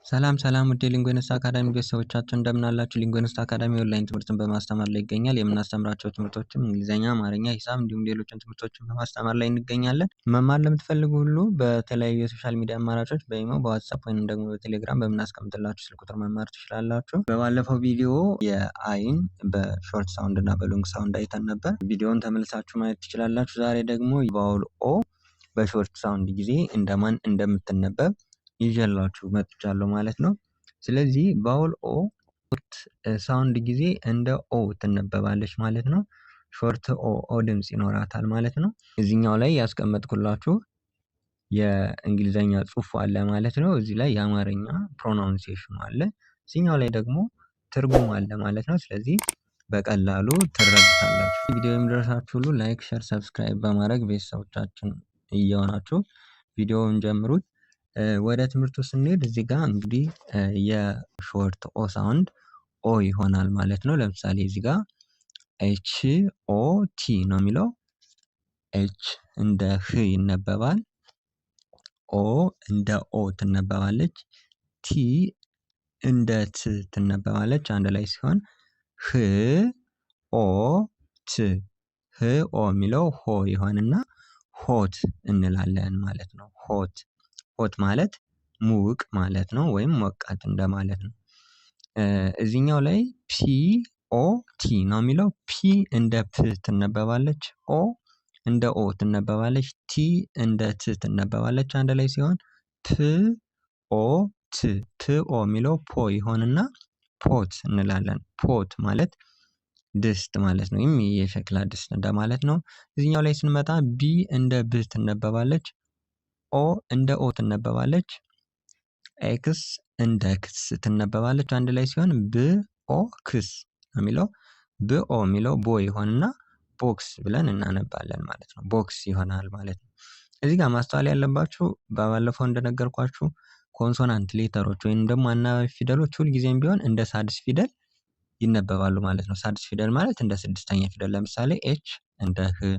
ሰላም ውድ የሊንጉይስት አካዳሚ ቤተሰቦቻችን እንደምን አላችሁ? ሊንጉይስት አካዳሚ ኦንላይን ትምህርትን በማስተማር ላይ ይገኛል። የምናስተምራቸው ትምህርቶችም እንግሊዝኛ፣ አማርኛ፣ ሂሳብ እንዲሁም ሌሎችን ትምህርቶችን በማስተማር ላይ እንገኛለን። መማር ለምትፈልጉ ሁሉ በተለያዩ የሶሻል ሚዲያ አማራጮች በኢሞ፣ በዋትስአፕ ወይም ደግሞ በቴሌግራም በምናስቀምጥላችሁ ስልክ ቁጥር መማር ትችላላችሁ። በባለፈው ቪዲዮ የአይን በሾርት ሳውንድ እና በሎንግ ሳውንድ አይተን ነበር። ቪዲዮውን ተመልሳችሁ ማየት ትችላላችሁ። ዛሬ ደግሞ ቫውል ኦ በሾርት ሳውንድ ጊዜ እንደማን እንደምትነበብ ይዤላችሁ መጥቻለሁ ማለት ነው። ስለዚህ ቫውል ኦ ሳውንድ ጊዜ እንደ ኦ ትነበባለች ማለት ነው። ሾርት ኦ ድምጽ ይኖራታል ማለት ነው። እዚህኛው ላይ ያስቀመጥኩላችሁ የእንግሊዘኛ ጽሑፍ አለ ማለት ነው። እዚህ ላይ የአማርኛ ፕሮናውንሲዬሽኑ አለ። እዚህኛው ላይ ደግሞ ትርጉም አለ ማለት ነው። ስለዚህ በቀላሉ ትረዱታላችሁ። ቪዲዮ የሚደርሳችሁ ሁሉ ላይክ፣ ሼር፣ ሰብስክራይብ በማድረግ ቤተሰቦቻችን እየሆናችሁ ቪዲዮውን ጀምሩት። ወደ ትምህርቱ ስንሄድ እዚህ ጋር እንግዲህ የሾርት ኦ ሳውንድ ኦ ይሆናል ማለት ነው። ለምሳሌ እዚህ ጋር ኤች ኦ ቲ ነው የሚለው። ኤች እንደ ህ ይነበባል። ኦ እንደ ኦ ትነበባለች። ቲ እንደ ት ትነበባለች አንድ ላይ ሲሆን ህ ኦ ት ህ ኦ የሚለው ሆ ይሆንና ሆት እንላለን ማለት ነው። ሆት ማለት ሙቅ ማለት ነው፣ ወይም ሞቃት እንደማለት ነው። እዚህኛው ላይ ፒ ኦ ቲ ነው የሚለው። ፒ እንደ ፕ ትነበባለች። ኦ እንደ ኦ ትነበባለች። ቲ እንደ ት ትነበባለች አንድ ላይ ሲሆን ፕ ኦ ት ፕ ኦ የሚለው ፖ ይሆንና ፖት እንላለን። ፖት ማለት ድስት ማለት ነው፣ ወይም የሸክላ ድስት እንደማለት ነው። እዚህኛው ላይ ስንመጣ ቢ እንደ ብ ትነበባለች። ኦ እንደ ኦ ትነበባለች። ኤክስ እንደ ክስ ትነበባለች አንድ ላይ ሲሆን ብ ኦ ክስ ነው የሚለው። ብ ኦ የሚለው ቦ ይሆንና ቦክስ ብለን እናነባለን ማለት ነው። ቦክስ ይሆናል ማለት ነው። እዚህ ጋር ማስተዋል ያለባችሁ ባለፈው እንደነገርኳችሁ ኮንሶናንት ሌተሮች ወይም ደግሞ አናባቢ ፊደሎች ሁልጊዜም ቢሆን እንደ ሳድስ ፊደል ይነበባሉ ማለት ነው። ሳድስ ፊደል ማለት እንደ ስድስተኛ ፊደል። ለምሳሌ ኤች እንደ ህ፣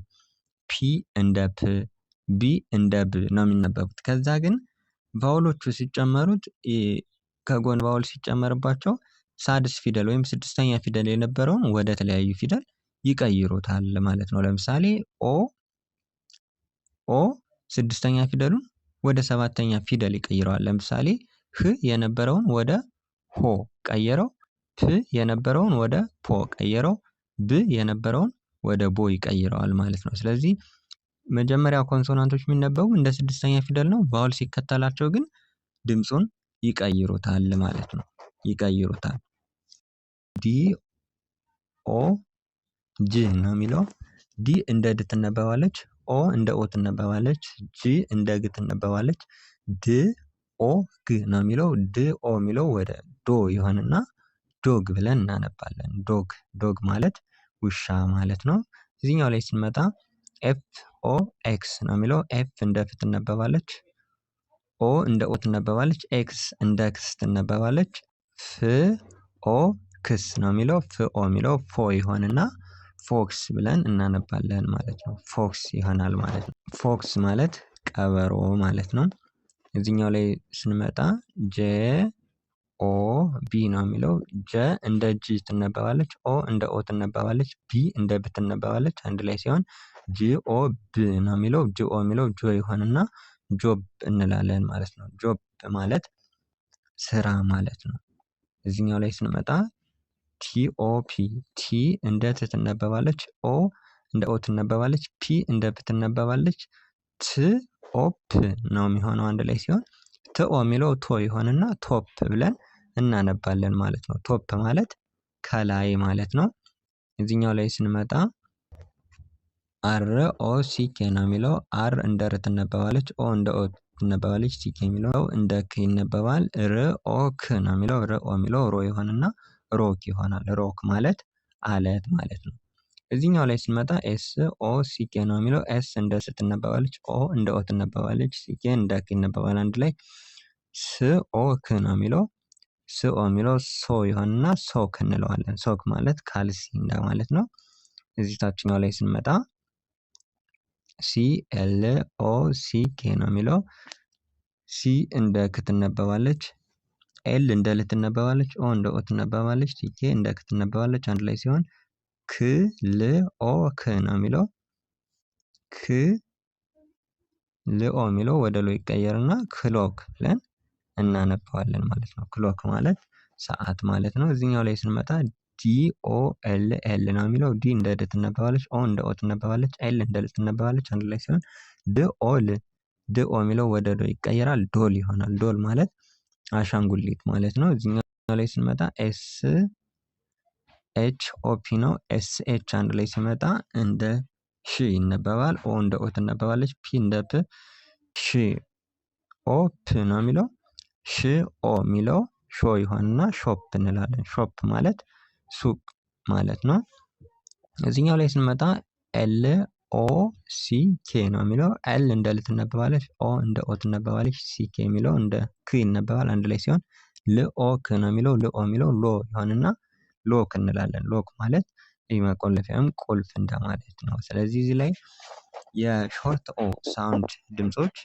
ፒ እንደ ፕ፣ ቢ እንደ ብ ነው የሚነበቡት። ከዛ ግን ቫውሎቹ ሲጨመሩት ከጎን ቫውል ሲጨመርባቸው ሳድስ ፊደል ወይም ስድስተኛ ፊደል የነበረውን ወደ ተለያዩ ፊደል ይቀይሩታል ማለት ነው። ለምሳሌ ኦ ስድስተኛ ፊደሉን ወደ ሰባተኛ ፊደል ይቀይረዋል። ለምሳሌ ህ የነበረውን ወደ ሆ ቀየረው፣ ፕ የነበረውን ወደ ፖ ቀየረው፣ ብ የነበረውን ወደ ቦ ይቀይረዋል ማለት ነው። ስለዚህ መጀመሪያ ኮንሶናንቶች የሚነበቡ እንደ ስድስተኛ ፊደል ነው። ቫውል ሲከተላቸው ግን ድምጹን ይቀይሩታል ማለት ነው። ይቀይሩታል። ዲ ኦ ጅ ነው የሚለው። ዲ እንደ ድ ትነበባለች። ኦ እንደ ኦ ትነበባለች። ጂ እንደ ግ ትነበባለች። ድ ኦ ግ ነው የሚለው። ድ ኦ የሚለው ወደ ዶ ይሆንና ዶግ ብለን እናነባለን። ዶግ ማለት ውሻ ማለት ነው። እዚህኛው ላይ ስንመጣ ኤፍ ኦ ኤክስ ነው የሚለው። ኤፍ እንደ ፍ ትነበባለች። ኦ እንደ ኦ ትነበባለች። ኤክስ እንደ ክስ ትነበባለች። ፍ ኦ ክስ ነው የሚለው። ፍ ኦ የሚለው ፎ ይሆንና ፎክስ ብለን እናነባለን ማለት ነው። ፎክስ ይሆናል ማለት ነው። ፎክስ ማለት ቀበሮ ማለት ነው። እዚህኛው ላይ ስንመጣ ጄ ኦ ቢ ነው የሚለው። ጀ እንደ ጂ ትነበባለች። ኦ እንደ ኦ ትነበባለች። ቢ እንደ ብ ትነበባለች። አንድ ላይ ሲሆን ጂ ኦ ብ ነው የሚለው። ጂ ኦ የሚለው ጆ ይሆንና ጆብ እንላለን ማለት ነው። ጆብ ማለት ስራ ማለት ነው። እዚህኛው ላይ ስንመጣ ቲ ኦ ፒ ቲ እንደ ት ትነበባለች። ኦ እንደ ኦ ትነበባለች። ፒ እንደ ፕ ትነበባለች። ት ኦ ፕ ነው የሚሆነው አንድ ላይ ሲሆን ት ኦ የሚለው ቶ ይሆንና ቶፕ ብለን እናነባለን ማለት ነው። ቶፕ ማለት ከላይ ማለት ነው። እዚህኛው ላይ ስንመጣ አር ኦ ሲ ኬ ነው የሚለው። አር እንደ ር ትነበባለች። ኦ እንደ ኦ ትነበባለች። ሲ ኬ የሚለው እንደ ክ ይነበባል። ር ኦ ክ ነው የሚለው። ር ኦ የሚለው ሮ ይሆንና ሮክ ይሆናል። ሮክ ማለት አለት ማለት ነው። እዚህኛው ላይ ስንመጣ ኤስ ኦ ሲ ኬ ነው የሚለው። ኤስ እንደ ስ ትነበባለች። ኦ እንደ ኦ ትነበባለች። ሲ ኬ እንደ ክ ይነበባል አንድ ላይ። ስ ኦ ክ ነው የሚለው። ስ ኦ የሚለው ሶ ይሆንና ሶክ እንለዋለን። ሶክ ማለት ካልሲ እንደማለት ነው። እዚህ ታችኛው ላይ ስንመጣ ሲ ኤል ኦ ሲ ኬ ነው የሚለው። ሲ እንደ ክ ትነበባለች። ኤል እንደ ል ትነበባለች፣ ኦ እንደ ኦ ትነበባለች፣ ቲኬ እንደ ክ ትነበባለች። አንድ ላይ ሲሆን ክ ል ኦ ክ ነው የሚለው። ክ ል ኦ የሚለው ወደ ሎ ይቀየርና ክሎክ ብለን እናነባዋለን ማለት ነው። ክሎክ ማለት ሰዓት ማለት ነው። እዚህኛው ላይ ስንመጣ ዲ ኦ ኤል ኤል ነው የሚለው። ዲ እንደ ድ ትነበባለች፣ ኦ እንደ ኦ ትነበባለች፣ ኤል እንደ ል ትነበባለች። አንድ ላይ ሲሆን ድ ኦ ል። ድ ኦ የሚለው ወደ ዶ ይቀየራል፣ ዶል ይሆናል። ዶል ማለት አሻንጉሊት ማለት ነው። እዚህኛው ላይ ስንመጣ ኤስ ኤች ኦ ፒ ነው። ኤስ ኤች አንድ ላይ ሲመጣ እንደ ሺ ይነበባል። ኦ እንደ ኦ ትነበባለች፣ ፒ እንደ ፕ። ሺ ኦ ፕ ነው የሚለው። ሽ ኦ የሚለው ሾ ይሆንና ሾፕ እንላለን። ሾፕ ማለት ሱቅ ማለት ነው። እዚህኛው ላይ ስንመጣ ኤል ኦ ሲ ኬ ነው የሚለው። ኤል እንደ ል ትነበባለች፣ ኦ እንደ ኦ ትነበባለች፣ ሲ ኬ የሚለው እንደ ክ ይነበባል። አንድ ላይ ሲሆን ልኦ ክ ነው የሚለው። ልኦ የሚለው ሎ ይሆንና ሎክ እንላለን። ሎክ ማለት መቆለፊያም ቁልፍ እንደማለት ነው። ስለዚህ እዚህ ላይ የሾርት ኦ ሳውንድ ድምጾች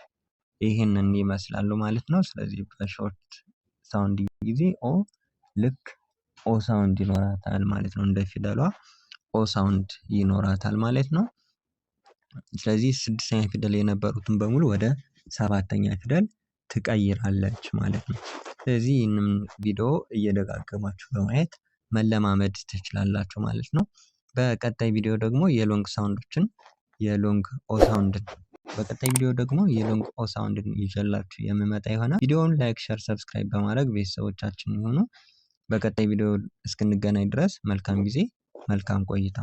ይህንን ይመስላሉ ማለት ነው። ስለዚህ በሾርት ሳውንድ ጊዜ ኦ ልክ ኦ ሳውንድ ይኖራታል ማለት ነው። እንደ ፊደሏ ኦ ሳውንድ ይኖራታል ማለት ነው። ስለዚህ ስድስተኛ ፊደል የነበሩትን በሙሉ ወደ ሰባተኛ ፊደል ትቀይራለች ማለት ነው። ስለዚህ ይህንን ቪዲዮ እየደጋገማችሁ በማየት መለማመድ ትችላላችሁ ማለት ነው። በቀጣይ ቪዲዮ ደግሞ የሎንግ ሳውንዶችን የሎንግ ኦ ሳውንድን በቀጣይ ቪዲዮ ደግሞ የሎንግ ኦ ሳውንድን ይዤላችሁ የምመጣ ይሆናል። ቪዲዮውን ላይክ፣ ሸር፣ ሰብስክራይብ በማድረግ ቤተሰቦቻችን ይሁኑ። በቀጣይ ቪዲዮ እስክንገናኝ ድረስ መልካም ጊዜ፣ መልካም ቆይታ